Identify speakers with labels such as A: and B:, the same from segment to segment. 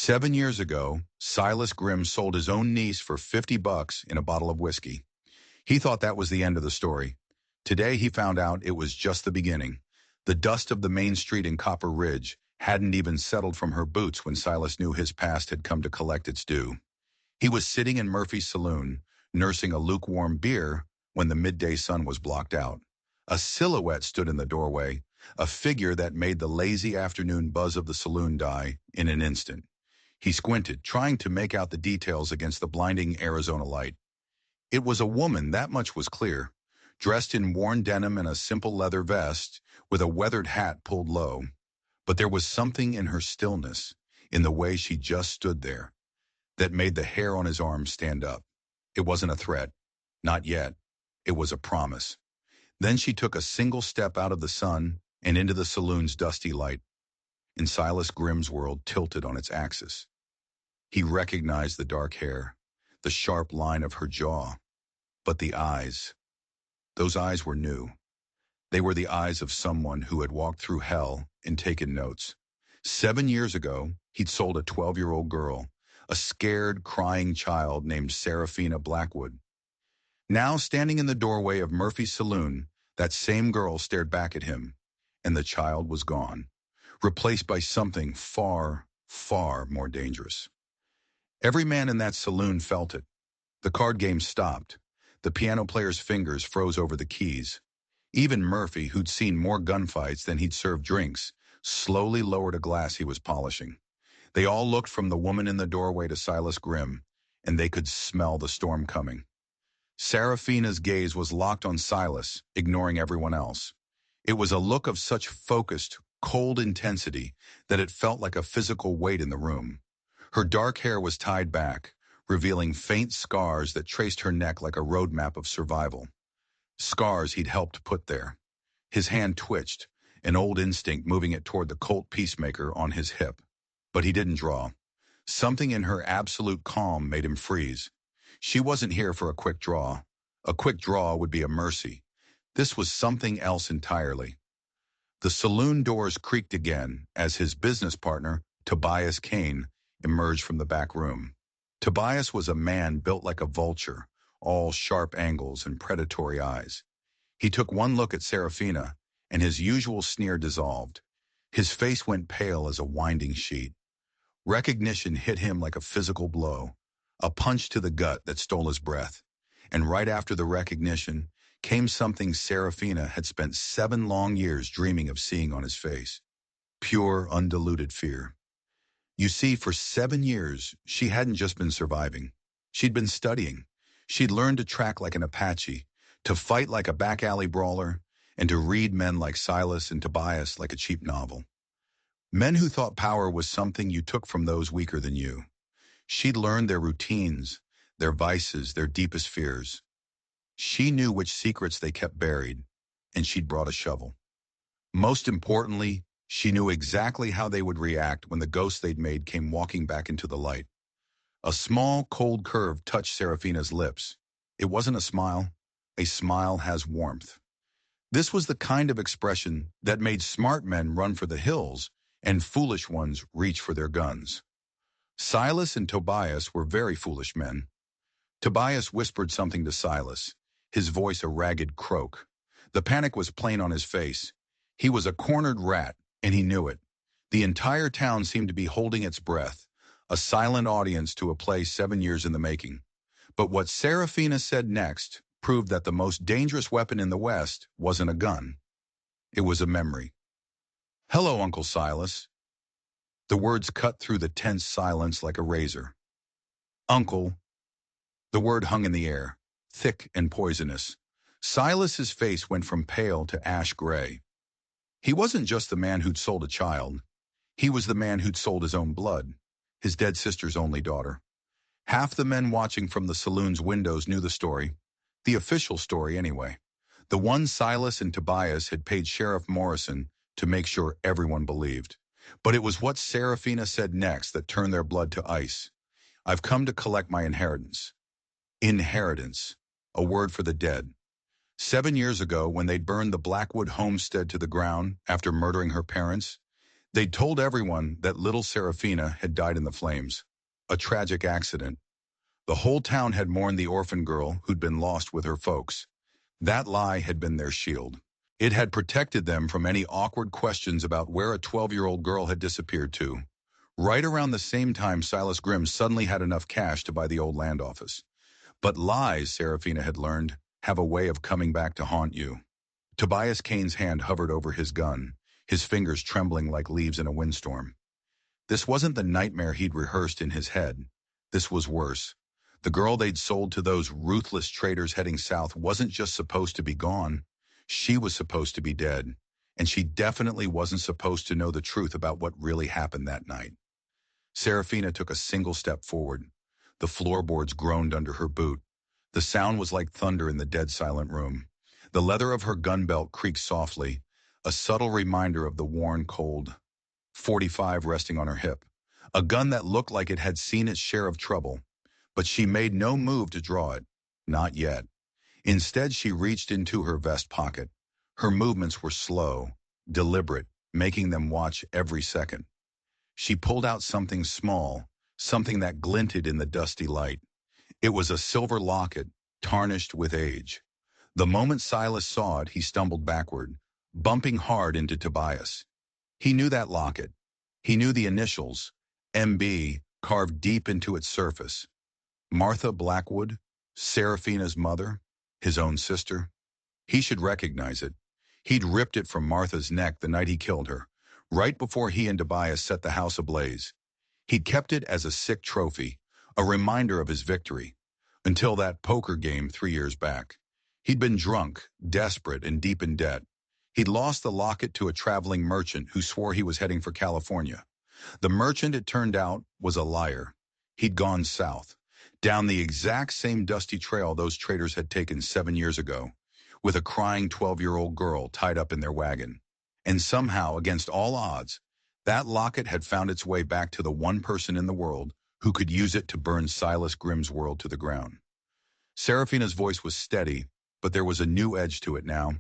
A: 7 years ago, Silas Grimm sold his own niece for $50 in a bottle of whiskey. He thought that was the end of the story. Today he found out it was just the beginning. The dust of the main street in Copper Ridge hadn't even settled from her boots when Silas knew his past had come to collect its due. He was sitting in Murphy's saloon, nursing a lukewarm beer when the midday sun was blocked out. A silhouette stood in the doorway, a figure that made the lazy afternoon buzz of the saloon die in an instant. He squinted, trying to make out the details against the blinding Arizona light. It was a woman, that much was clear, dressed in worn denim and a simple leather vest, with a weathered hat pulled low. But there was something in her stillness, in the way she just stood there, that made the hair on his arm stand up. It wasn't a threat. Not yet. It was a promise. Then she took a single step out of the sun and into the saloon's dusty light. And Silas Grimm's world tilted on its axis. He recognized the dark hair, the sharp line of her jaw. But the eyes, those eyes were new. They were the eyes of someone who had walked through hell and taken notes. 7 years ago, he'd sold a 12-year-old girl, a scared, crying child named Serafina Blackwood. Now, standing in the doorway of Murphy's saloon, that same girl stared back at him, and the child was gone, replaced by something far, far more dangerous. Every man in that saloon felt it. The card game stopped. The piano player's fingers froze over the keys. Even Murphy, who'd seen more gunfights than he'd served drinks, slowly lowered a glass he was polishing. They all looked from the woman in the doorway to Silas Grimm, and they could smell the storm coming. Serafina's gaze was locked on Silas, ignoring everyone else. It was a look of such focused, cold intensity that it felt like a physical weight in the room. Her dark hair was tied back, revealing faint scars that traced her neck like a roadmap of survival. Scars he'd helped put there. His hand twitched, an old instinct moving it toward the Colt peacemaker on his hip. But he didn't draw. Something in her absolute calm made him freeze. She wasn't here for a quick draw. A quick draw would be a mercy. This was something else entirely. The saloon doors creaked again as his business partner, Tobias Kane, emerged from the back room. Tobias was a man built like a vulture, all sharp angles and predatory eyes. He took one look at Serafina, and his usual sneer dissolved. His face went pale as a winding sheet. Recognition hit him like a physical blow, a punch to the gut that stole his breath. And right after the recognition came something Serafina had spent 7 long years dreaming of seeing on his face. Pure, undiluted fear. You see, for 7 years, she hadn't just been surviving. She'd been studying. She'd learned to track like an Apache, to fight like a back alley brawler, and to read men like Silas and Tobias like a cheap novel. Men who thought power was something you took from those weaker than you. She'd learned their routines, their vices, their deepest fears. She knew which secrets they kept buried, and she'd brought a shovel. Most importantly, she knew exactly how they would react when the ghost they'd made came walking back into the light. A small, cold curve touched Serafina's lips. It wasn't a smile. A smile has warmth. This was the kind of expression that made smart men run for the hills and foolish ones reach for their guns. Silas and Tobias were very foolish men. Tobias whispered something to Silas, his voice a ragged croak. The panic was plain on his face. He was a cornered rat, and he knew it. The entire town seemed to be holding its breath, a silent audience to a play 7 years in the making. But what Serafina said next proved that the most dangerous weapon in the West wasn't a gun. It was a memory. "Hello, Uncle Silas." The words cut through the tense silence like a razor. "Uncle." The word hung in the air, thick and poisonous. Silas's face went from pale to ash gray. He wasn't just the man who'd sold a child. He was the man who'd sold his own blood, his dead sister's only daughter. Half the men watching from the saloon's windows knew the story. The official story, anyway. The one Silas and Tobias had paid Sheriff Morrison to make sure everyone believed. But it was what Serafina said next that turned their blood to ice. "I've come to collect my inheritance." Inheritance, a word for the dead. 7 years ago, when they'd burned the Blackwood homestead to the ground after murdering her parents, They'd told everyone that little Serafina had died in the flames. A tragic accident. The whole town had mourned the orphan girl who'd been lost with her folks. That lie had been their shield. It had protected them from any awkward questions about where a 12-year-old girl had disappeared to. Right around the same time, Silas Grimm suddenly had enough cash to buy the old land office. But lies, Serafina had learned, have a way of coming back to haunt you. Tobias Kane's hand hovered over his gun, his fingers trembling like leaves in a windstorm. This wasn't the nightmare he'd rehearsed in his head. This was worse. The girl they'd sold to those ruthless traders heading south wasn't just supposed to be gone. She was supposed to be dead. And she definitely wasn't supposed to know the truth about what really happened that night. Serafina took a single step forward. The floorboards groaned under her boot. The sound was like thunder in the dead silent room. The leather of her gun belt creaked softly, a subtle reminder of the worn, cold .45 resting on her hip. A gun that looked like it had seen its share of trouble. But she made no move to draw it. Not yet. Instead, she reached into her vest pocket. Her movements were slow, deliberate, making them watch every second. She pulled out something small, something that glinted in the dusty light. It was a silver locket, tarnished with age. The moment Silas saw it, he stumbled backward, bumping hard into Tobias. He knew that locket. He knew the initials, MB, carved deep into its surface. Martha Blackwood, Serafina's mother, his own sister. He should recognize it. He'd ripped it from Martha's neck the night he killed her, right before he and Tobias set the house ablaze. He'd kept it as a sick trophy, a reminder of his victory, until that poker game 3 years back. He'd been drunk, desperate, and deep in debt. He'd lost the locket to a traveling merchant who swore he was heading for California. The merchant, it turned out, was a liar. He'd gone south, down the exact same dusty trail those traders had taken 7 years ago, with a crying 12-year-old girl tied up in their wagon. And somehow, against all odds, that locket had found its way back to the one person in the world who could use it to burn Silas Grimm's world to the ground. Serafina's voice was steady, but there was a new edge to it now,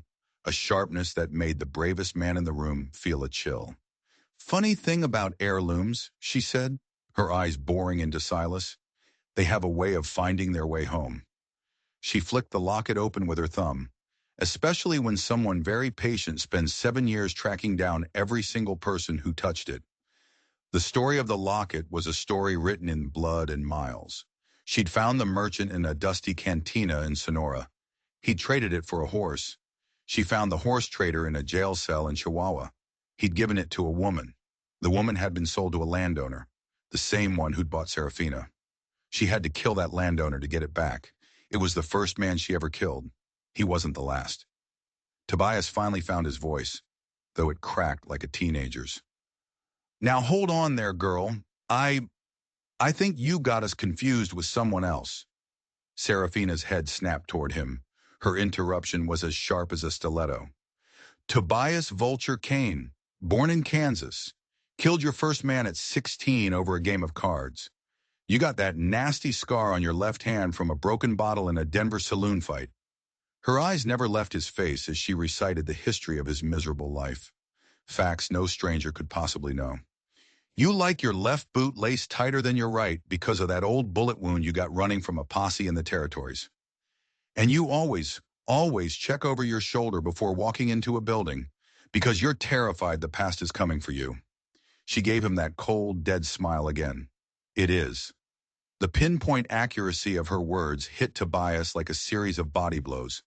A: a sharpness that made the bravest man in the room feel a chill. "Funny thing about heirlooms," she said, her eyes boring into Silas. "They have a way of finding their way home." She flicked the locket open with her thumb, especially when someone very patient spends 7 years tracking down every single person who touched it. The story of the locket was a story written in blood and miles. She'd found the merchant in a dusty cantina in Sonora. He'd traded it for a horse. She found the horse trader in a jail cell in Chihuahua. He'd given it to a woman. The woman had been sold to a landowner, the same one who'd bought Serafina. She had to kill that landowner to get it back. It was the first man she ever killed. He wasn't the last. Tobias finally found his voice, though it cracked like a teenager's. "Now hold on there, girl. I think you got us confused with someone else." Serafina's head snapped toward him. Her interruption was as sharp as a stiletto. "Tobias Vulture Kane, born in Kansas, killed your first man at 16 over a game of cards. You got that nasty scar on your left hand from a broken bottle in a Denver saloon fight." Her eyes never left his face as she recited the history of his miserable life. Facts no stranger could possibly know. "You like your left boot laced tighter than your right because of that old bullet wound you got running from a posse in the territories. And you always check over your shoulder before walking into a building because you're terrified the past is coming for you." She gave him that cold, dead smile again. "It is." The pinpoint accuracy of her words hit Tobias like a series of body blows.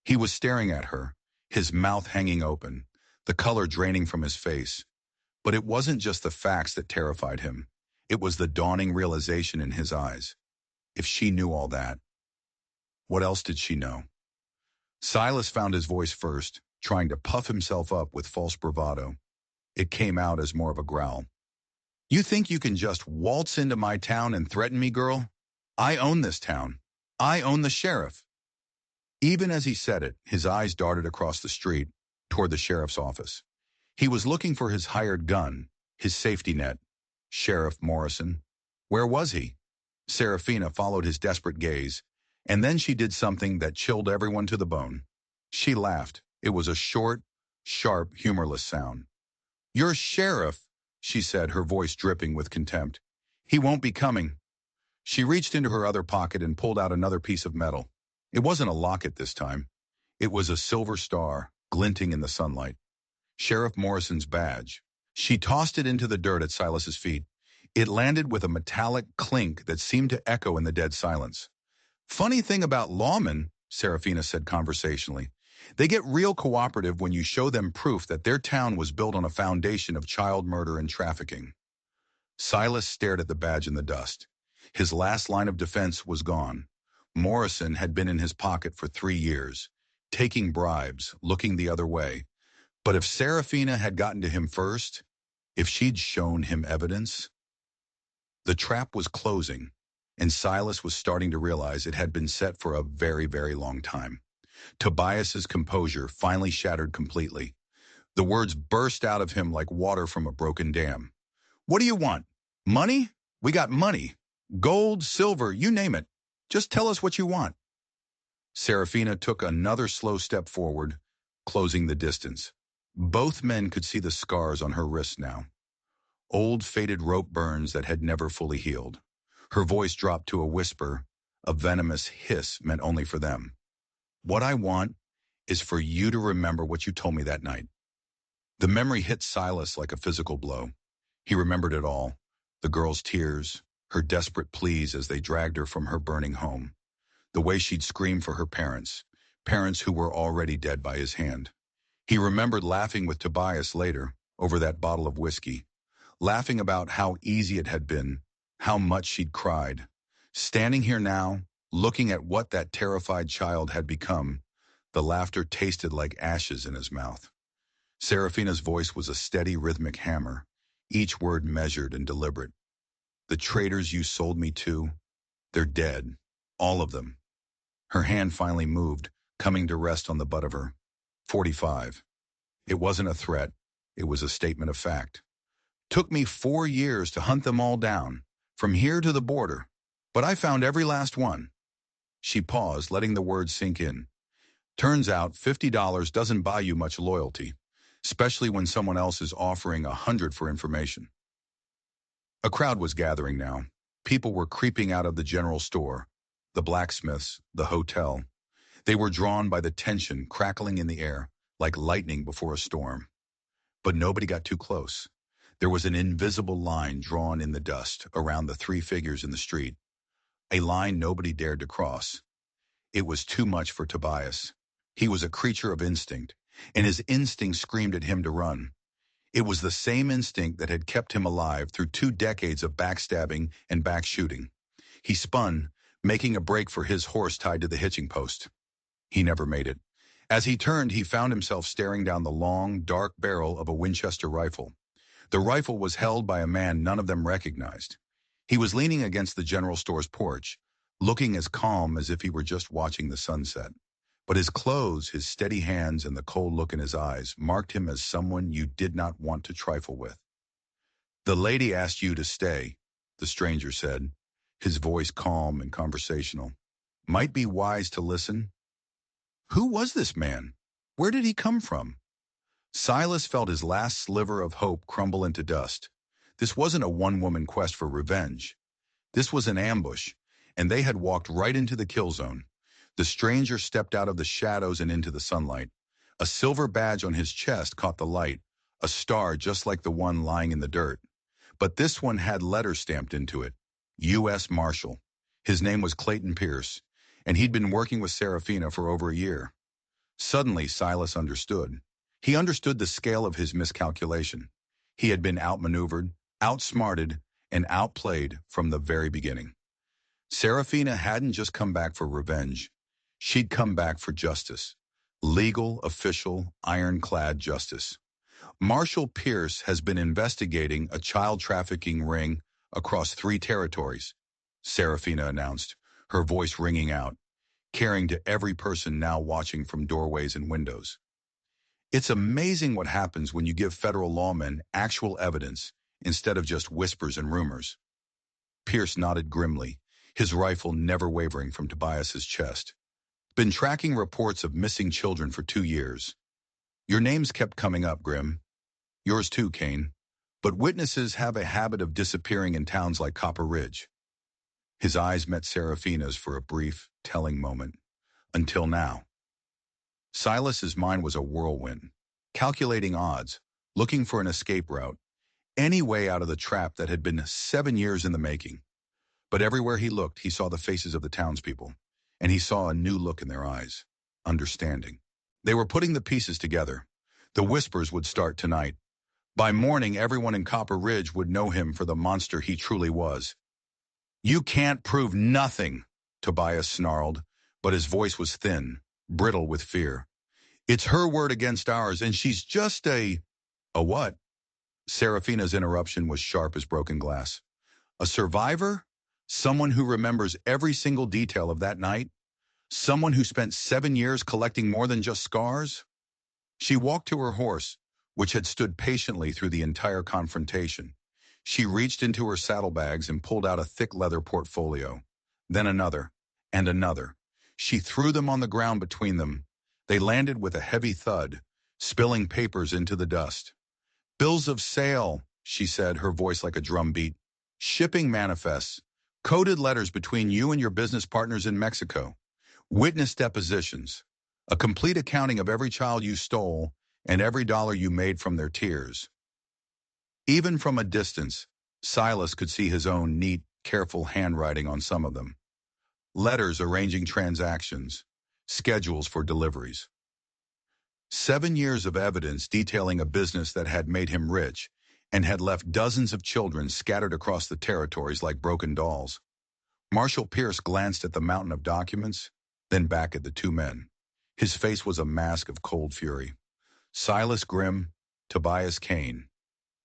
A: He was staring at her, his mouth hanging open, the color draining from his face. But it wasn't just the facts that terrified him. It was the dawning realization in his eyes. If she knew all that, what else did she know? Silas found his voice first, trying to puff himself up with false bravado. It came out as more of a growl. "You think you can just waltz into my town and threaten me, girl? I own this town. I own the sheriff." Even as he said it, his eyes darted across the street, toward the sheriff's office. He was looking for his hired gun, his safety net. Sheriff Morrison. Where was he? Serafina followed his desperate gaze, and then she did something that chilled everyone to the bone. She laughed. It was a short, sharp, humorless sound. "Your sheriff? she said, her voice dripping with contempt. He won't be coming. She reached into her other pocket and pulled out another piece of metal. It wasn't a locket this time. It was a silver star, glinting in the sunlight. Sheriff Morrison's badge. She tossed it into the dirt at Silas's feet. It landed with a metallic clink that seemed to echo in the dead silence. Funny thing about lawmen, Serafina said conversationally. They get real cooperative when you show them proof that their town was built on a foundation of child murder and trafficking. Silas stared at the badge in the dust. His last line of defense was gone. Morrison had been in his pocket for 3 years, taking bribes, looking the other way. But if Serafina had gotten to him first, if she'd shown him evidence, the trap was closing, and Silas was starting to realize it had been set for a very, very long time. Tobias's composure finally shattered completely. The words burst out of him like water from a broken dam. What do you want? Money? We got money. Gold, silver, you name it. Just tell us what you want. Serafina took another slow step forward, closing the distance. Both men could see the scars on her wrists now. Old faded rope burns that had never fully healed. Her voice dropped to a whisper, a venomous hiss meant only for them. What I want is for you to remember what you told me that night. The memory hit Silas like a physical blow. He remembered it all. The girl's tears, her desperate pleas as they dragged her from her burning home. The way she'd screamed for her parents, parents who were already dead by his hand. He remembered laughing with Tobias later over that bottle of whiskey, laughing about how easy it had been, how much she'd cried. Standing here now, looking at what that terrified child had become, the laughter tasted like ashes in his mouth. Serafina's voice was a steady rhythmic hammer, each word measured and deliberate. The traitors you sold me to, they're dead. All of them. Her hand finally moved, coming to rest on the butt of her .45. It wasn't a threat. It was a statement of fact. Took me 4 years to hunt them all down, from here to the border, but I found every last one. She paused, letting the words sink in. Turns out $50 doesn't buy you much loyalty, especially when someone else is offering $100 for information. A crowd was gathering now. People were creeping out of the general store, the blacksmiths, the hotel. They were drawn by the tension crackling in the air, like lightning before a storm. But nobody got too close. There was an invisible line drawn in the dust around the 3 figures in the street, a line nobody dared to cross. It was too much for Tobias. He was a creature of instinct, and his instinct screamed at him to run. It was the same instinct that had kept him alive through 2 decades of backstabbing and backshooting. He spun, making a break for his horse tied to the hitching post. He never made it. As he turned, he found himself staring down the long, dark barrel of a Winchester rifle. The rifle was held by a man none of them recognized. He was leaning against the general store's porch, looking as calm as if he were just watching the sunset. But his clothes, his steady hands, and the cold look in his eyes marked him as someone you did not want to trifle with. The lady asked you to stay, the stranger said, his voice calm and conversational. Might be wise to listen. Who was this man? Where did he come from? Silas felt his last sliver of hope crumble into dust. This wasn't a one-woman quest for revenge. This was an ambush, and they had walked right into the kill zone. The stranger stepped out of the shadows and into the sunlight. A silver badge on his chest caught the light, a star just like the one lying in the dirt. But this one had letters stamped into it. U.S. Marshal. His name was Clayton Pierce, and he'd been working with Serafina for over a year. Suddenly, Silas understood. He understood the scale of his miscalculation. He had been outmaneuvered, outsmarted, and outplayed from the very beginning. Serafina hadn't just come back for revenge. She'd come back for justice. Legal, official, ironclad justice. Marshal Pierce has been investigating a child trafficking ring across 3 territories, Serafina announced, her voice ringing out, caring to every person now watching from doorways and windows. It's amazing what happens when you give federal lawmen actual evidence instead of just whispers and rumors. Pierce nodded grimly, his rifle never wavering from Tobias's chest. Been tracking reports of missing children for 2 years. Your names kept coming up, Grim. Yours too, Kane. But witnesses have a habit of disappearing in towns like Copper Ridge. His eyes met Serafina's for a brief, telling moment. Until now. Silas's mind was a whirlwind, calculating odds, looking for an escape route, any way out of the trap that had been 7 years in the making. But everywhere he looked, he saw the faces of the townspeople, and he saw a new look in their eyes, understanding. They were putting the pieces together. The whispers would start tonight. By morning, everyone in Copper Ridge would know him for the monster he truly was. You can't prove nothing, Tobias snarled, but his voice was thin, brittle with fear. It's her word against ours, and she's just a what? Serafina's interruption was sharp as broken glass. A survivor? Someone who remembers every single detail of that night? Someone who spent 7 years collecting more than just scars? She walked to her horse, which had stood patiently through the entire confrontation. She reached into her saddlebags and pulled out a thick leather portfolio. Then another, and another. She threw them on the ground between them. They landed with a heavy thud, spilling papers into the dust. Bills of sale, she said, her voice like a drum beat. Shipping manifests. Coded letters between you and your business partners in Mexico. Witness depositions. A complete accounting of every child you stole and every dollar you made from their tears. Even from a distance, Silas could see his own neat, careful handwriting on some of them. Letters arranging transactions. Schedules for deliveries. 7 years of evidence detailing a business that had made him rich and had left dozens of children scattered across the territories like broken dolls. Marshal Pierce glanced at the mountain of documents, then back at the two men. His face was a mask of cold fury. Silas Grimm, Tobias Kane.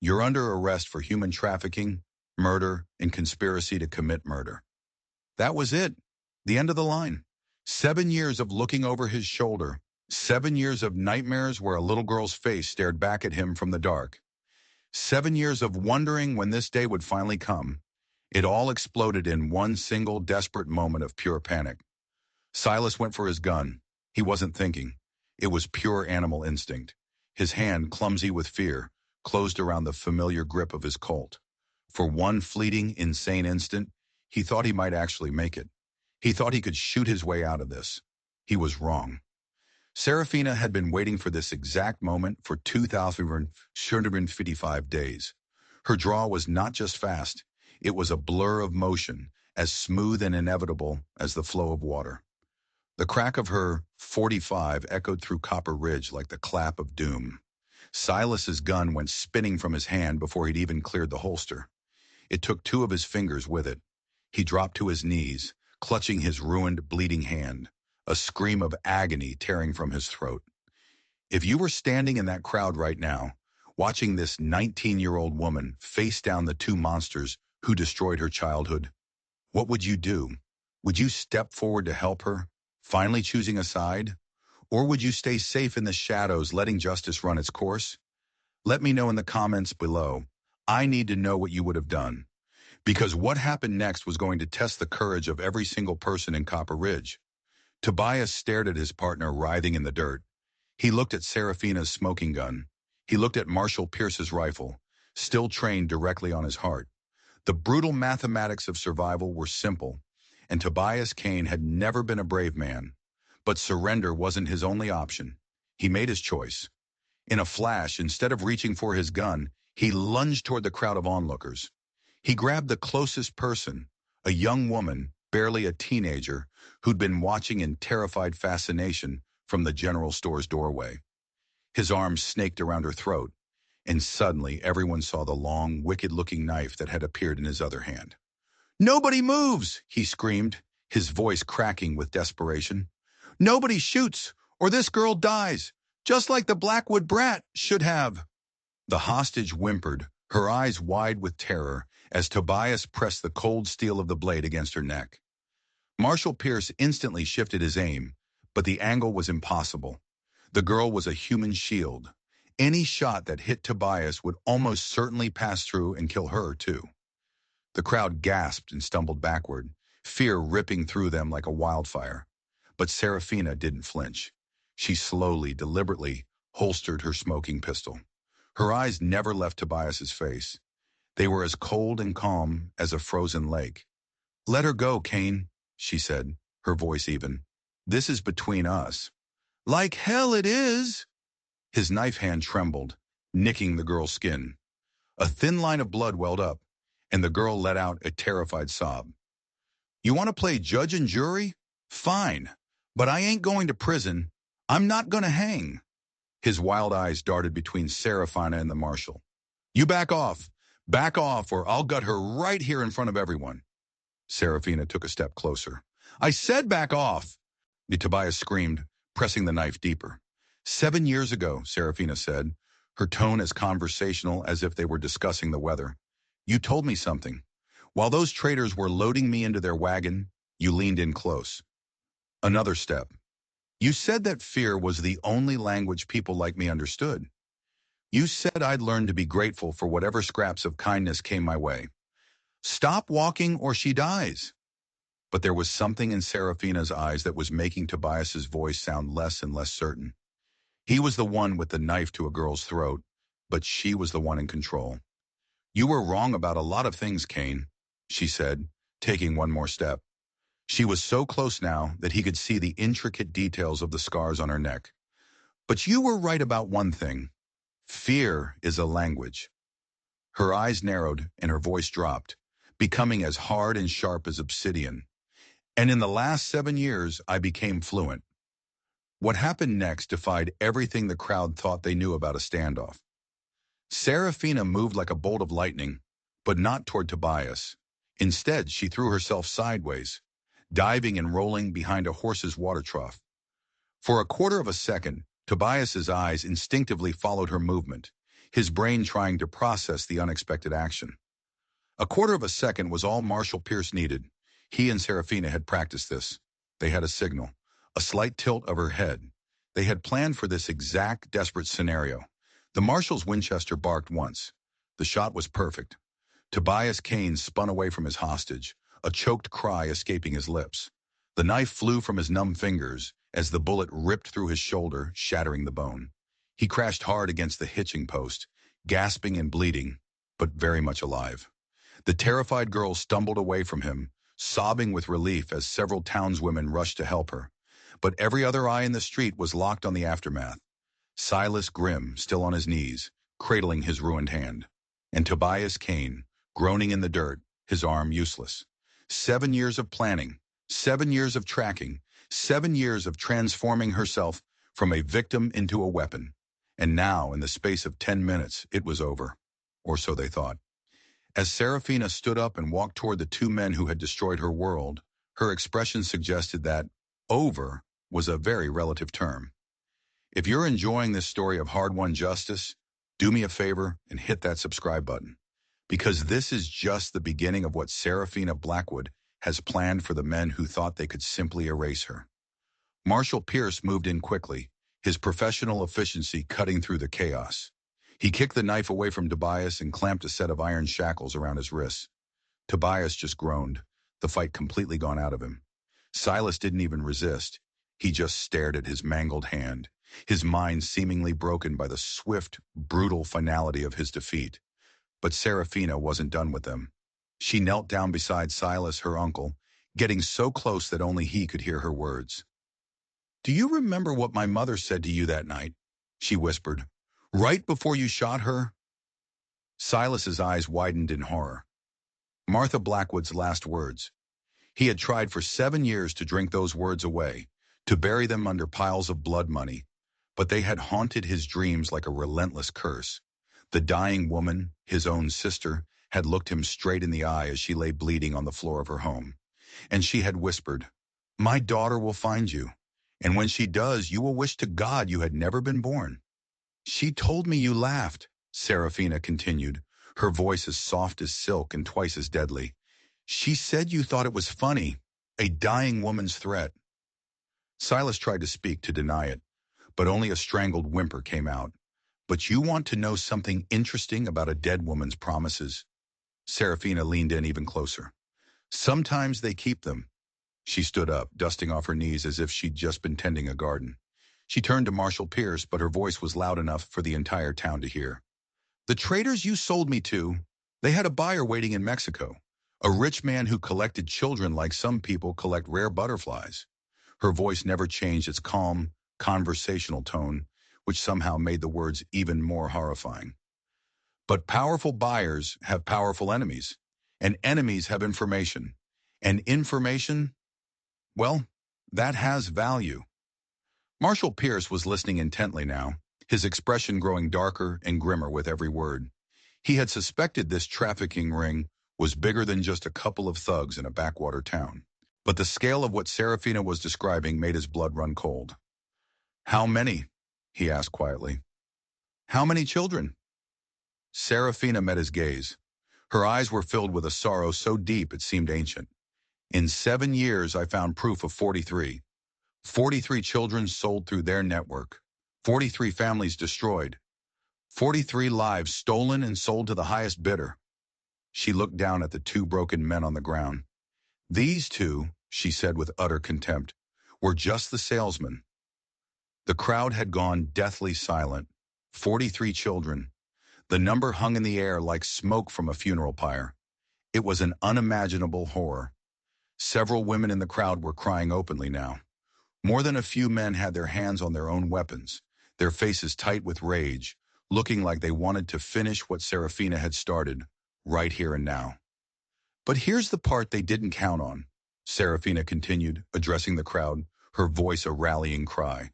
A: You're under arrest for human trafficking, murder, and conspiracy to commit murder. That was it. The end of the line. 7 years of looking over his shoulder. 7 years of nightmares where a little girl's face stared back at him from the dark. 7 years of wondering when this day would finally come. It all exploded in one single desperate moment of pure panic. Silas went for his gun. He wasn't thinking. It was pure animal instinct. His hand, clumsy with fear, closed around the familiar grip of his Colt. For one fleeting, insane instant, he thought he might actually make it. He thought he could shoot his way out of this. He was wrong. Serafina had been waiting for this exact moment for 2,755 days. Her draw was not just fast, it was a blur of motion, as smooth and inevitable as the flow of water. The crack of her .45 echoed through Copper Ridge like the clap of doom. Silas's gun went spinning from his hand before he'd even cleared the holster. It took two of his fingers with it. He dropped to his knees, clutching his ruined, bleeding hand, a scream of agony tearing from his throat. If you were standing in that crowd right now, watching this 19-year-old woman face down the two monsters who destroyed her childhood, what would you do? Would you step forward to help her, finally choosing a side? Or would you stay safe in the shadows, letting justice run its course? Let me know in the comments below. I need to know what you would have done. Because what happened next was going to test the courage of every single person in Copper Ridge. Tobias stared at his partner writhing in the dirt. He looked at Serafina's smoking gun. He looked at Marshal Pierce's rifle, still trained directly on his heart. The brutal mathematics of survival were simple, and Tobias Kane had never been a brave man. But surrender wasn't his only option. He made his choice. In a flash, instead of reaching for his gun, he lunged toward the crowd of onlookers. He grabbed the closest person, a young woman, barely a teenager, who'd been watching in terrified fascination from the general store's doorway. His arms snaked around her throat, and suddenly everyone saw the long, wicked-looking knife that had appeared in his other hand. "Nobody moves!" he screamed, his voice cracking with desperation. "Nobody shoots, or this girl dies, just like the Blackwood brat should have." The hostage whimpered, her eyes wide with terror, as Tobias pressed the cold steel of the blade against her neck. Marshal Pierce instantly shifted his aim, but the angle was impossible. The girl was a human shield. Any shot that hit Tobias would almost certainly pass through and kill her, too. The crowd gasped and stumbled backward, fear ripping through them like a wildfire. But Serafina didn't flinch. She slowly, deliberately holstered her smoking pistol. Her eyes never left Tobias's face. They were as cold and calm as a frozen lake. "Let her go, Kane," she said, her voice even. "This is between us." "Like hell it is!" His knife hand trembled, nicking the girl's skin. A thin line of blood welled up, and the girl let out a terrified sob. "You want to play judge and jury? Fine. But I ain't going to prison. I'm not going to hang." His wild eyes darted between Serafina and the marshal. "You back off. Back off, or I'll gut her right here in front of everyone." Serafina took a step closer. "I said back off!" Tobias screamed, pressing the knife deeper. "7 years ago," Serafina said, her tone as conversational as if they were discussing the weather, "you told me something. While those traitors were loading me into their wagon, you leaned in close. Another step. You said that fear was the only language people like me understood. You said I'd learn to be grateful for whatever scraps of kindness came my way. Stop walking or she dies." But there was something in Serafina's eyes that was making Tobias's voice sound less and less certain. He was the one with the knife to a girl's throat, but she was the one in control. "You were wrong about a lot of things, Kane," she said, taking one more step. She was so close now that he could see the intricate details of the scars on her neck. "But you were right about one thing. Fear is a language." Her eyes narrowed and her voice dropped, becoming as hard and sharp as obsidian. "And in the last 7 years, I became fluent." What happened next defied everything the crowd thought they knew about a standoff. Serafina moved like a bolt of lightning, but not toward Tobias. Instead, she threw herself sideways, diving and rolling behind a horse's water trough. For a quarter of a second, Tobias's eyes instinctively followed her movement, his brain trying to process the unexpected action. A quarter of a second was all Marshal Pierce needed. He and Serafina had practiced this. They had a signal, a slight tilt of her head. They had planned for this exact desperate scenario. The Marshal's Winchester barked once. The shot was perfect. Tobias Kane spun away from his hostage, a choked cry escaping his lips. The knife flew from his numb fingers as the bullet ripped through his shoulder, shattering the bone. He crashed hard against the hitching post, gasping and bleeding, but very much alive. The terrified girl stumbled away from him, sobbing with relief as several townswomen rushed to help her. But every other eye in the street was locked on the aftermath. Silas Grimm, still on his knees, cradling his ruined hand. And Tobias Kane, groaning in the dirt, his arm useless. 7 years of planning, 7 years of tracking, 7 years of transforming herself from a victim into a weapon. And now, in the space of 10 minutes, it was over. Or so they thought. As Serafina stood up and walked toward the 2 men who had destroyed her world, her expression suggested that over was a very relative term. If you're enjoying this story of hard-won justice, do me a favor and hit that subscribe button, because this is just the beginning of what Serafina Blackwood has planned for the men who thought they could simply erase her. Marshal Pierce moved in quickly, his professional efficiency cutting through the chaos. He kicked the knife away from Tobias and clamped a set of iron shackles around his wrists. Tobias just groaned, the fight completely gone out of him. Silas didn't even resist. He just stared at his mangled hand, his mind seemingly broken by the swift, brutal finality of his defeat. But Serafina wasn't done with them. She knelt down beside Silas, her uncle, getting so close that only he could hear her words. "Do you remember what my mother said to you that night?" she whispered. "Right before you shot her?" Silas's eyes widened in horror. Martha Blackwood's last words. He had tried for 7 years to drink those words away, to bury them under piles of blood money, but they had haunted his dreams like a relentless curse. The dying woman, his own sister, had looked him straight in the eye as she lay bleeding on the floor of her home. And she had whispered, "My daughter will find you, and when she does, you will wish to God you had never been born." "She told me you laughed," Serafina continued, her voice as soft as silk and twice as deadly. "She said you thought it was funny, a dying woman's threat." Silas tried to speak to deny it, but only a strangled whimper came out. "But you want to know something interesting about a dead woman's promises?" Serafina leaned in even closer. "Sometimes they keep them." She stood up, dusting off her knees as if she'd just been tending a garden. She turned to Marshal Pierce, but her voice was loud enough for the entire town to hear. The traders you sold me to, they had a buyer waiting in Mexico, a rich man who collected children like some people collect rare butterflies. Her voice never changed its calm, conversational tone, which somehow made the words even more horrifying. But powerful buyers have powerful enemies, and enemies have information. And information, well, that has value. Marshall Pierce was listening intently now, his expression growing darker and grimmer with every word. He had suspected this trafficking ring was bigger than just a couple of thugs in a backwater town. But the scale of what Serafina was describing made his blood run cold. "How many?" he asked quietly. "How many children?" Serafina met his gaze. Her eyes were filled with a sorrow so deep it seemed ancient. "In 7 years, I found proof of 43. 43 children sold through their network. 43 families destroyed. 43 lives stolen and sold to the highest bidder." She looked down at the two broken men on the ground. "These two," she said with utter contempt, "were just the salesmen." The crowd had gone deathly silent. 43 children. The number hung in the air like smoke from a funeral pyre. It was an unimaginable horror. Several women in the crowd were crying openly now. More than a few men had their hands on their own weapons, their faces tight with rage, looking like they wanted to finish what Serafina had started, right here and now. "But here's the part they didn't count on," Serafina continued, addressing the crowd, her voice a rallying cry.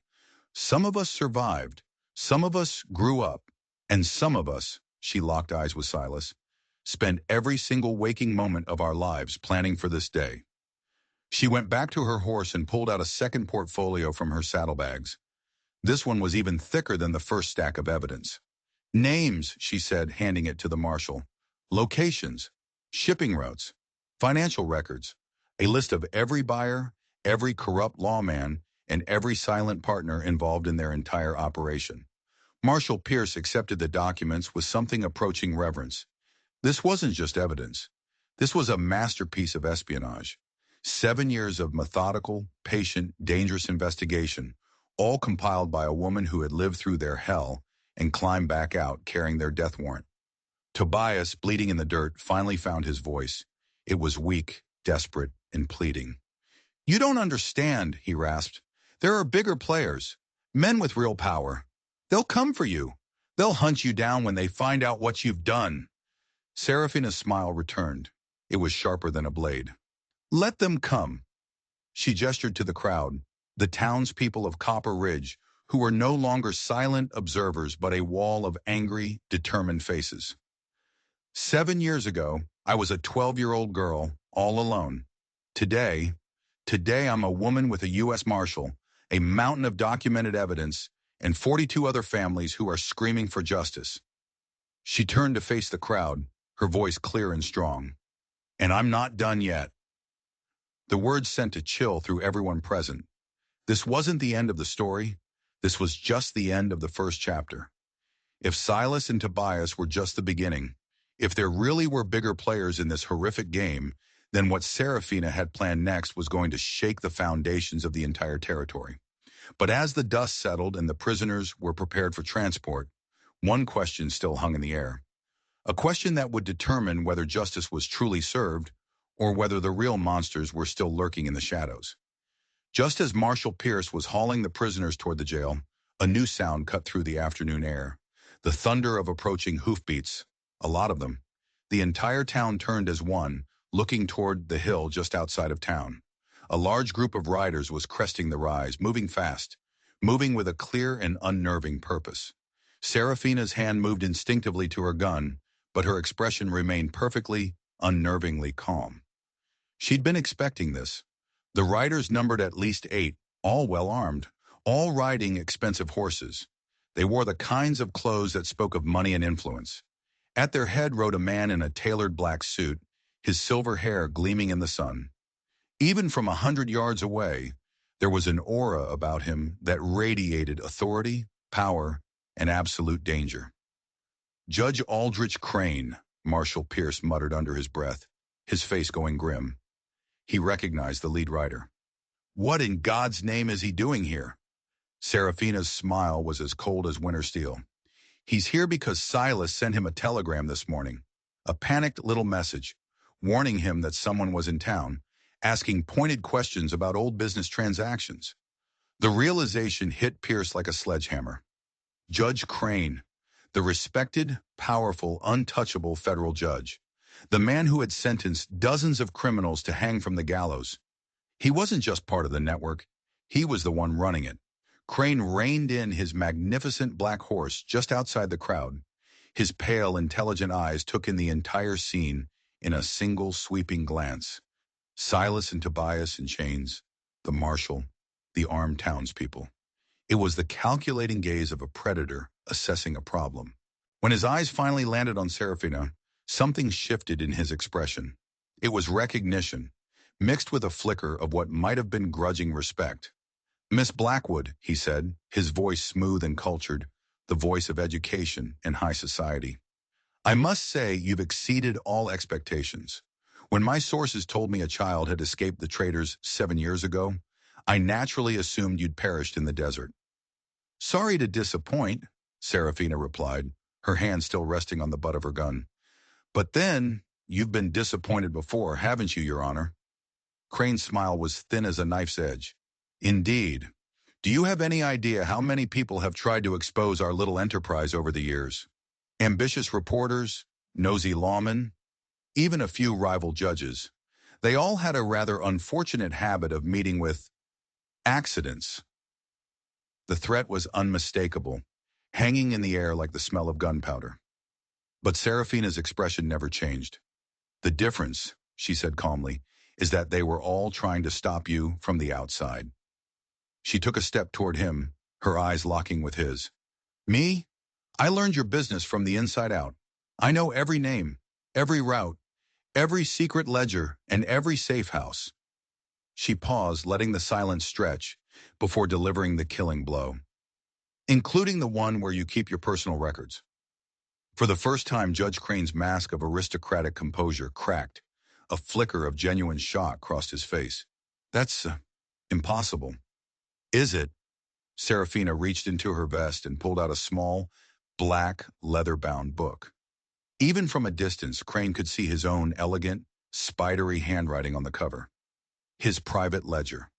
A: "Some of us survived, some of us grew up, and some of us," she locked eyes with Silas, "spent every single waking moment of our lives planning for this day." She went back to her horse and pulled out a second portfolio from her saddlebags. This one was even thicker than the first stack of evidence. "Names," she said, handing it to the marshal. "Locations, shipping routes, financial records, a list of every buyer, every corrupt lawman, and every silent partner involved in their entire operation." Marshal Pierce accepted the documents with something approaching reverence. This wasn't just evidence. This was a masterpiece of espionage. 7 years of methodical, patient, dangerous investigation, all compiled by a woman who had lived through their hell and climbed back out carrying their death warrant. Tobias, bleeding in the dirt, finally found his voice. It was weak, desperate, and pleading. "You don't understand," he rasped. "There are bigger players, men with real power. They'll come for you. They'll hunt you down when they find out what you've done." Serafina's smile returned. It was sharper than a blade. "Let them come." She gestured to the crowd, the townspeople of Copper Ridge, who were no longer silent observers but a wall of angry, determined faces. 7 years ago, I was a 12-year-old girl, all alone. Today I'm a woman with a U.S. Marshal, a mountain of documented evidence, and 42 other families who are screaming for justice." She turned to face the crowd, her voice clear and strong. "And I'm not done yet." The words sent a chill through everyone present. This wasn't the end of the story. This was just the end of the first chapter. If Silas and Tobias were just the beginning, if there really were bigger players in this horrific game, then what Serafina had planned next was going to shake the foundations of the entire territory. But as the dust settled and the prisoners were prepared for transport, one question still hung in the air. A question that would determine whether justice was truly served or whether the real monsters were still lurking in the shadows. Just as Marshal Pierce was hauling the prisoners toward the jail, a new sound cut through the afternoon air. The thunder of approaching hoofbeats, a lot of them. The entire town turned as one, looking toward the hill just outside of town. A large group of riders was cresting the rise, moving fast, moving with a clear and unnerving purpose. Serafina's hand moved instinctively to her gun, but her expression remained perfectly, unnervingly calm. She'd been expecting this. The riders numbered at least 8, all well-armed, all riding expensive horses. They wore the kinds of clothes that spoke of money and influence. At their head rode a man in a tailored black suit, his silver hair gleaming in the sun. Even from 100 yards away, there was an aura about him that radiated authority, power, and absolute danger. "Judge Aldrich Crane," Marshal Pierce muttered under his breath, his face going grim. He recognized the lead rider. "What in God's name is he doing here?" Serafina's smile was as cold as winter steel. He's here because Silas sent him a telegram this morning, a panicked little message, warning him that someone was in town, asking pointed questions about old business transactions. The realization hit Pierce like a sledgehammer. Judge Crane, the respected, powerful, untouchable federal judge, the man who had sentenced dozens of criminals to hang from the gallows. He wasn't just part of the network, he was the one running it. Crane reined in his magnificent black horse just outside the crowd. His pale, intelligent eyes took in the entire scene in a single sweeping glance. Silas and Tobias in chains, the marshal, the armed townspeople. It was the calculating gaze of a predator assessing a problem. When his eyes finally landed on Serafina, something shifted in his expression. It was recognition, mixed with a flicker of what might have been grudging respect. "Miss Blackwood," he said, his voice smooth and cultured, the voice of education and high society. "I must say you've exceeded all expectations. When my sources told me a child had escaped the traders 7 years ago, I naturally assumed you'd perished in the desert." "Sorry to disappoint," Serafina replied, her hand still resting on the butt of her gun. "But then, you've been disappointed before, haven't you, Your Honor?" Crane's smile was thin as a knife's edge. "Indeed. Do you have any idea how many people have tried to expose our little enterprise over the years? Ambitious reporters, nosy lawmen, even a few rival judges. They all had a rather unfortunate habit of meeting with accidents." The threat was unmistakable, hanging in the air like the smell of gunpowder. But Serafina's expression never changed. "The difference," she said calmly, "is that they were all trying to stop you from the outside." She took a step toward him, her eyes locking with his. "Me? I learned your business from the inside out. I know every name, every route, every secret ledger, and every safe house." She paused, letting the silence stretch, before delivering the killing blow. "Including the one where you keep your personal records." For the first time, Judge Crane's mask of aristocratic composure cracked. A flicker of genuine shock crossed his face. "That's impossible." "Is it?" Serafina reached into her vest and pulled out a small, black, leather-bound book. Even from a distance, Crane could see his own elegant, spidery handwriting on the cover. His private ledger,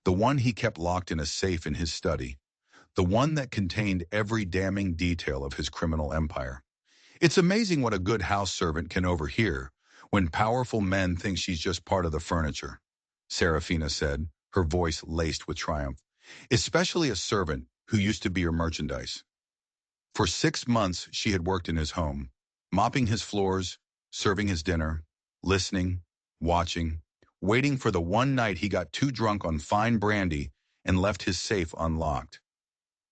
A: the one he kept locked in a safe in his study, the one that contained every damning detail of his criminal empire. "It's amazing what a good house servant can overhear when powerful men think she's just part of the furniture," Serafina said, her voice laced with triumph. "Especially a servant who used to be her merchandise." For 6 months she had worked in his home, mopping his floors, serving his dinner, listening, watching, waiting for the one night he got too drunk on fine brandy and left his safe unlocked.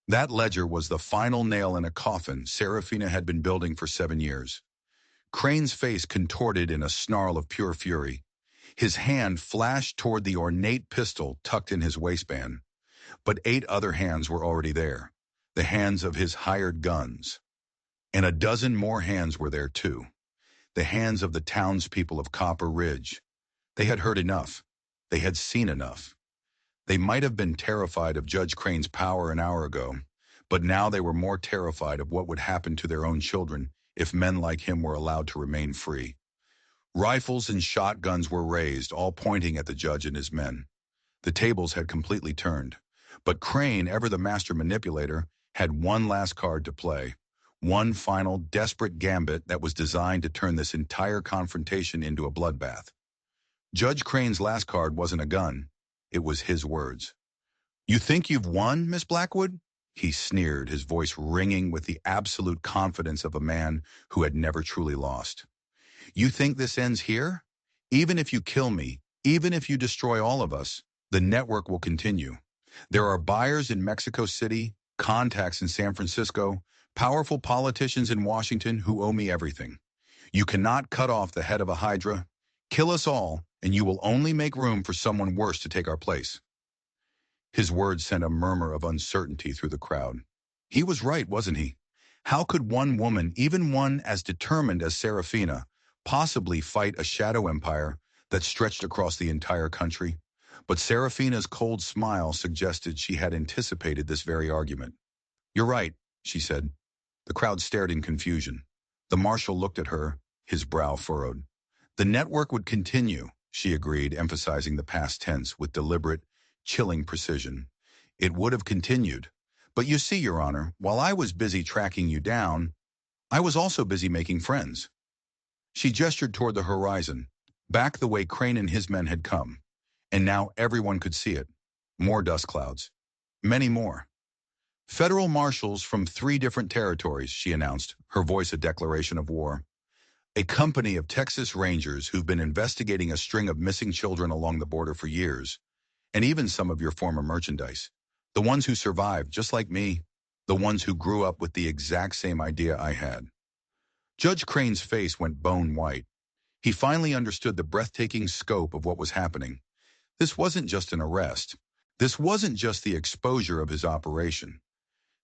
A: That ledger was the final nail in a coffin Serafina had been building for 7 years. Crane's face contorted in a snarl of pure fury. His hand flashed toward the ornate pistol tucked in his waistband. But 8 other hands were already there, the hands of his hired guns. And a dozen more hands were there too, the hands of the townspeople of Copper Ridge. They had heard enough. They had seen enough. They might have been terrified of Judge Crane's power an hour ago, but now they were more terrified of what would happen to their own children if men like him were allowed to remain free. Rifles and shotguns were raised, all pointing at the judge and his men. The tables had completely turned. But Crane, ever the master manipulator, had one last card to play. One final, desperate gambit that was designed to turn this entire confrontation into a bloodbath. Judge Crane's last card wasn't a gun. It was his words. "You think you've won, Miss Blackwood?" He sneered, his voice ringing with the absolute confidence of a man who had never truly lost. "You think this ends here? Even if you kill me, even if you destroy all of us, the network will continue. There are buyers in Mexico City, contacts in San Francisco, powerful politicians in Washington who owe me everything. You cannot cut off the head of a hydra. Kill us all, and you will only make room for someone worse to take our place." His words sent a murmur of uncertainty through the crowd. He was right, wasn't he? How could one woman, even one as determined as Serafina, possibly fight a shadow empire that stretched across the entire country? But Serafina's cold smile suggested she had anticipated this very argument. "You're right," she said. The crowd stared in confusion. The marshal looked at her, his brow furrowed. The network would continue, she agreed, emphasizing the past tense with deliberate, chilling precision. It would have continued. But you see, Your Honor, while I was busy tracking you down, I was also busy making friends. She gestured toward the horizon, back the way Crane and his men had come. And now everyone could see it. More dust clouds. Many more. Federal marshals from 3 different territories, she announced, her voice a declaration of war. A company of Texas Rangers who've been investigating a string of missing children along the border for years, and even some of your former merchandise. The ones who survived, just like me, the ones who grew up with the exact same idea I had. Judge Crane's face went bone white. He finally understood the breathtaking scope of what was happening. This wasn't just an arrest. This wasn't just the exposure of his operation.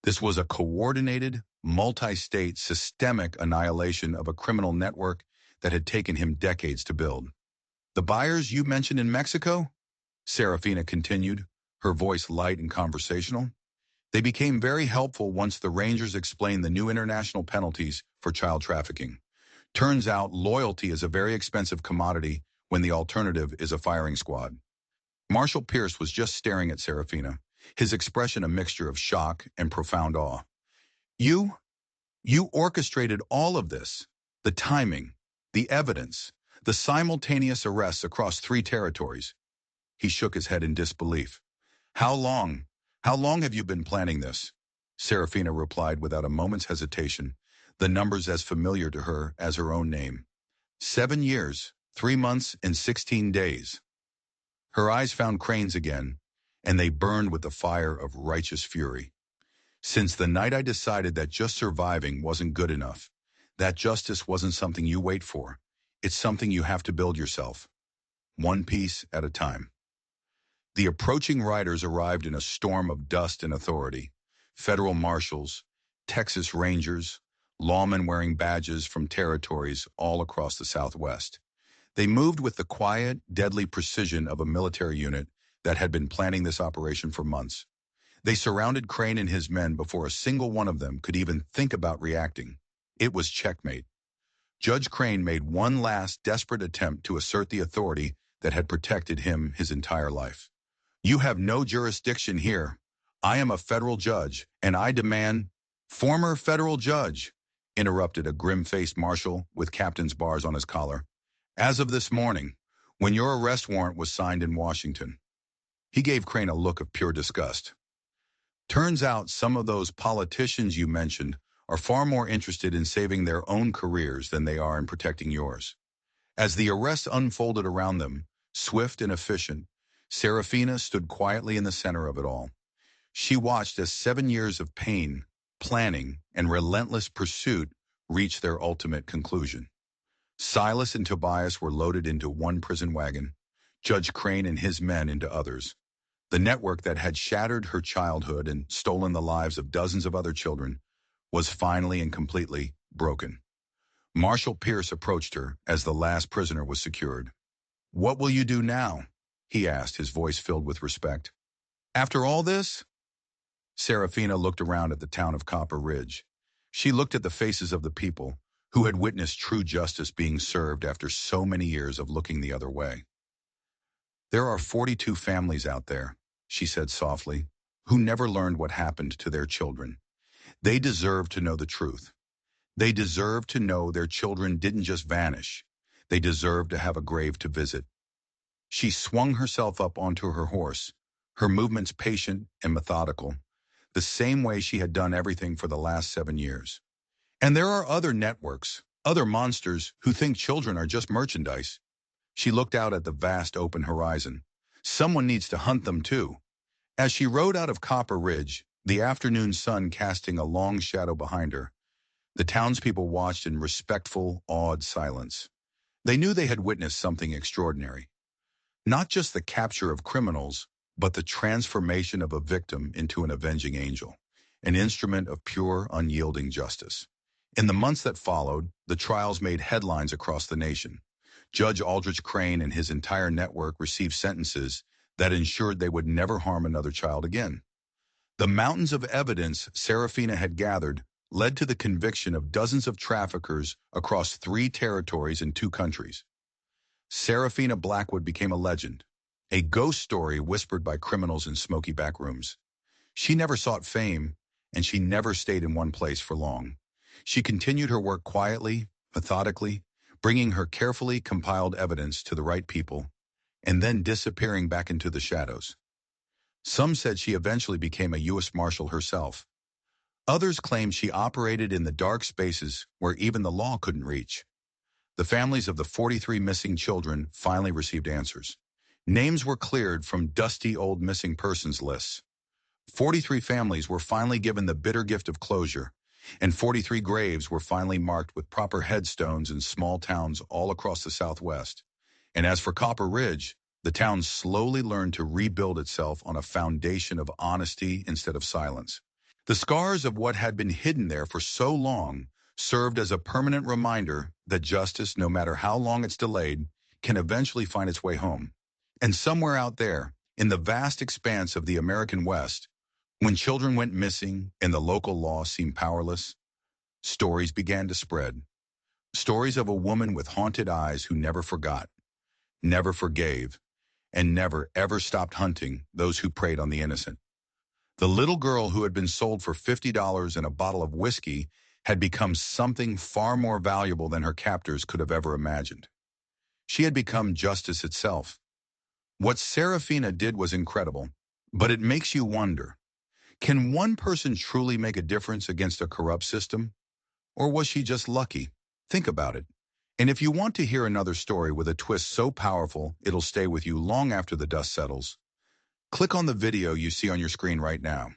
A: This was a coordinated, multi-state, systemic annihilation of a criminal network that had taken him decades to build. The buyers you mentioned in Mexico? Serafina continued, her voice light and conversational. They became very helpful once the Rangers explained the new international penalties for child trafficking. Turns out loyalty is a very expensive commodity when the alternative is a firing squad. Marshal Pierce was just staring at Serafina, his expression a mixture of shock and profound awe. You orchestrated all of this. The timing, the evidence, the simultaneous arrests across 3 territories. He shook his head in disbelief. How long? How long have you been planning this? Serafina replied without a moment's hesitation, the numbers as familiar to her as her own name. 7 years, 3 months, and 16 days. Her eyes found Crane's again, and they burned with the fire of righteous fury. Since the night I decided that just surviving wasn't good enough, that justice wasn't something you wait for, it's something you have to build yourself, one piece at a time. The approaching riders arrived in a storm of dust and authority. Federal marshals, Texas Rangers, lawmen wearing badges from territories all across the Southwest. They moved with the quiet, deadly precision of a military unit that had been planning this operation for months. They surrounded Crane and his men before a single one of them could even think about reacting. It was checkmate. Judge Crane made one last desperate attempt to assert the authority that had protected him his entire life. You have no jurisdiction here. I am a federal judge, and I demand— Former federal judge, interrupted a grim-faced marshal with captain's bars on his collar. As of this morning, when your arrest warrant was signed in Washington. He gave Crane a look of pure disgust. Turns out some of those politicians you mentioned are far more interested in saving their own careers than they are in protecting yours. As the arrests unfolded around them, swift and efficient, Serafina stood quietly in the center of it all. She watched as 7 years of pain, planning, and relentless pursuit reached their ultimate conclusion. Silas and Tobias were loaded into one prison wagon, Judge Crane and his men into others. The network that had shattered her childhood and stolen the lives of dozens of other children was finally and completely broken. Marshal Pierce approached her as the last prisoner was secured. What will you do now? He asked, his voice filled with respect. After all this? Serafina looked around at the town of Copper Ridge. She looked at the faces of the people who had witnessed true justice being served after so many years of looking the other way. There are 42 families out there, she said softly, who never learned what happened to their children. They deserve to know the truth. They deserve to know their children didn't just vanish. They deserve to have a grave to visit. She swung herself up onto her horse, her movements patient and methodical, the same way she had done everything for the last 7 years. And there are other networks, other monsters who think children are just merchandise. She looked out at the vast open horizon. Someone needs to hunt them too. As she rode out of Copper Ridge, the afternoon sun casting a long shadow behind her, the townspeople watched in respectful, awed silence. They knew they had witnessed something extraordinary. Not just the capture of criminals, but the transformation of a victim into an avenging angel, an instrument of pure, unyielding justice. In the months that followed, the trials made headlines across the nation. Judge Aldrich Crane and his entire network received sentences that ensured they would never harm another child again. The mountains of evidence Serafina had gathered led to the conviction of dozens of traffickers across 3 territories in 2 countries. Serafina Blackwood became a legend, a ghost story whispered by criminals in smoky back rooms. She never sought fame, and she never stayed in one place for long. She continued her work quietly, methodically, bringing her carefully compiled evidence to the right people, and then disappearing back into the shadows. Some said she eventually became a U.S. Marshal herself. Others claimed she operated in the dark spaces where even the law couldn't reach. The families of the 43 missing children finally received answers. Names were cleared from dusty old missing persons lists. 43 families were finally given the bitter gift of closure, and 43 graves were finally marked with proper headstones in small towns all across the Southwest. And as for Copper Ridge, the town slowly learned to rebuild itself on a foundation of honesty instead of silence. The scars of what had been hidden there for so long served as a permanent reminder that justice, no matter how long it's delayed, can eventually find its way home. And somewhere out there, in the vast expanse of the American West, when children went missing and the local law seemed powerless, stories began to spread. Stories of a woman with haunted eyes who never forgot, never forgave, and never ever stopped hunting those who preyed on the innocent. The little girl who had been sold for $50 and a bottle of whiskey had become something far more valuable than her captors could have ever imagined. She had become justice itself. What Serafina did was incredible, but it makes you wonder, can one person truly make a difference against a corrupt system? Or was she just lucky? Think about it. And if you want to hear another story with a twist so powerful it'll stay with you long after the dust settles, click on the video you see on your screen right now.